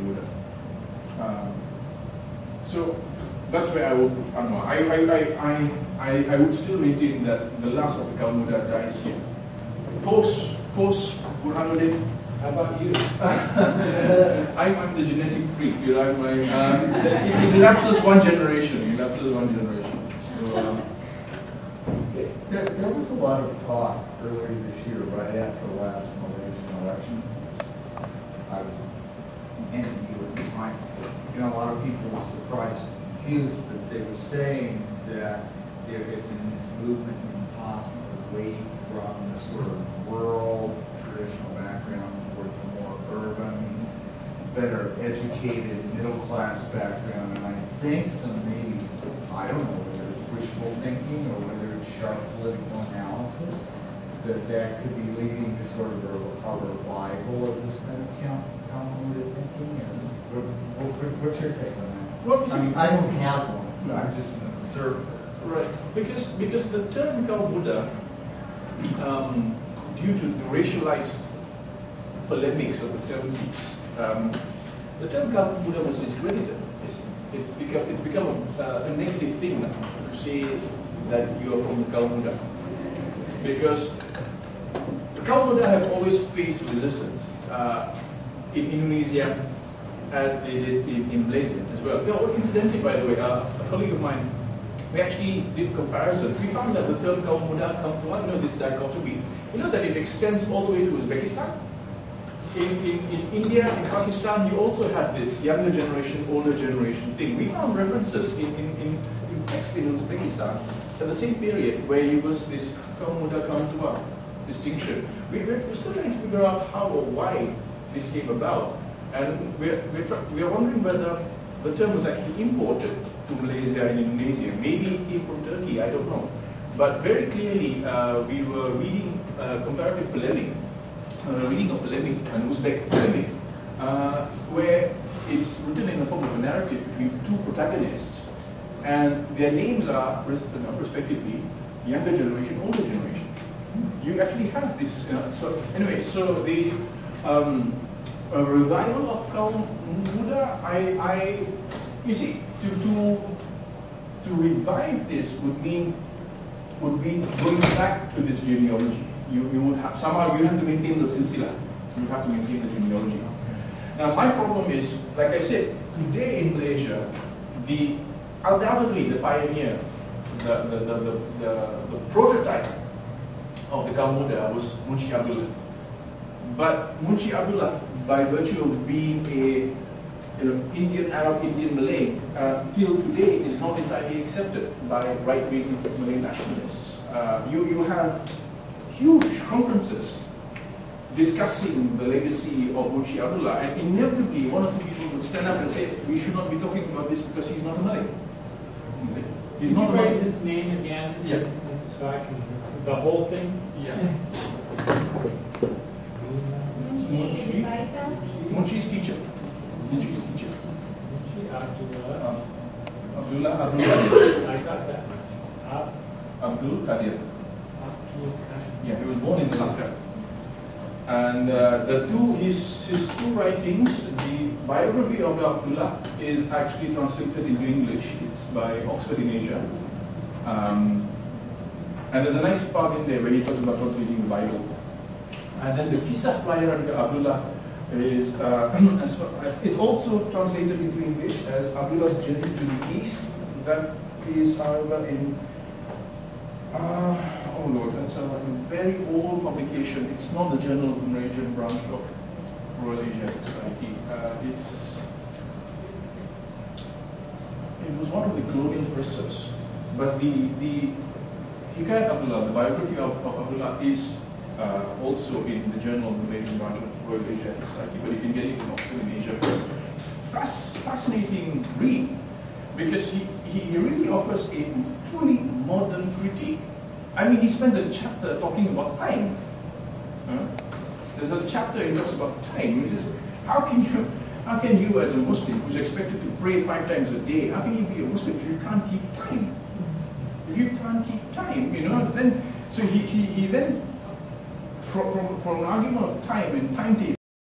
Buddha. So that's where I would, I don't know, I would still maintain that the last of the Buddha dies here. Post Burhanuddin. How about you? I'm the genetic freak. You know, it elapses one generation. So. There was a lot of talk earlier this year, right after the last Malaysian election. I was in the at the time. You know, a lot of people were surprised and confused, but they were saying that there had been this movement in possibly away from the sort of rural, traditional background towards a more urban, better educated, middle-class background. And I think some maybe, I don't know whether it's wishful thinking or whether it's sharp political analysis, that could be leading to sort of a revival of this kind of counter thinking. What's your take on that? Well, I mean, I don't have one, so I'm just an observer. Right, because the term Buddha, due to the racialized polemics of the 70s, the term Buddha was discredited. It's become a negative thing now to say that you are from the Buddha, because the Buddha have always faced resistance in Indonesia, as they did in Malaysia as well. You know, incidentally, by the way, a colleague of mine, we actually did comparisons. We found that the term Buddha, you know, this dichotomy, you know that it extends all the way to Uzbekistan. In India, in Pakistan, you also had this younger generation, older generation thing. We found references in texts in Uzbekistan at the same period where you was this Buddha distinction. We're still trying to figure out how or why this came about. And we are wondering whether the term was actually imported to Malaysia and Indonesia. Maybe it came from Turkey, I don't know. But very clearly, we were reading comparative polemic, reading of polemic, an Uzbek polemic, where it's written in the form of a narrative between two protagonists, and their names are, respectively, younger generation, older generation. You actually have this. So anyway, so the a revival of Buddha, you see, to revive this would be going back to this genealogy. You would have somehow you have to maintain the silsila. You have to maintain the genealogy. Now my problem is, like I said, today in Malaysia, undoubtedly the pioneer, the prototype of the Buddha was Munshi Abdullah. But Munshi Abdullah, by virtue of being a Indian Arab, Indian Malay, till today is not entirely accepted by right-wing Malay nationalists. You have huge conferences discussing the legacy of Munshi Abdullah, and inevitably one of the people would stand up and say, we should not be talking about this because he's not a Malay. He's not a Malay. Write his name again, yeah, so I can, the whole thing? Yeah. Munshi's teacher. Munshi's teacher. Munshi Abdullah. Abdullah. I got that. Abdul Qadir. Abdul Qadir. Yeah, he was born in Malacca. And his two writings, the biography of Abdullah is actually translated into English. It's by Oxford in Asia. And there's a nice part in there where he talks about translating the Bible. And then the Kisah Pelayaran ke Abdullah is, it's also translated into English as Abdullah's Journey to the East. That is, however, in, oh Lord, that's a very old publication. It's not the Journal of the Malaysian branch of Royal Asiatic Society. It was one of the colonial presses. But the Hikayat Abdullah, the biography of Abdullah, is also in the Journal of the Malaysian branch of Royal Asiatic Society, but you can get it in Oxford in Asia. It's a fascinating read, because he really offers a truly modern critique. I mean, he spends a chapter talking about time. There's a chapter he talks about time, which is, how can you as a Muslim who's expected to pray 5 times a day, how can you be a Muslim if you can't keep time? If you can't keep time, then, so he then, from an argument of time and timetable,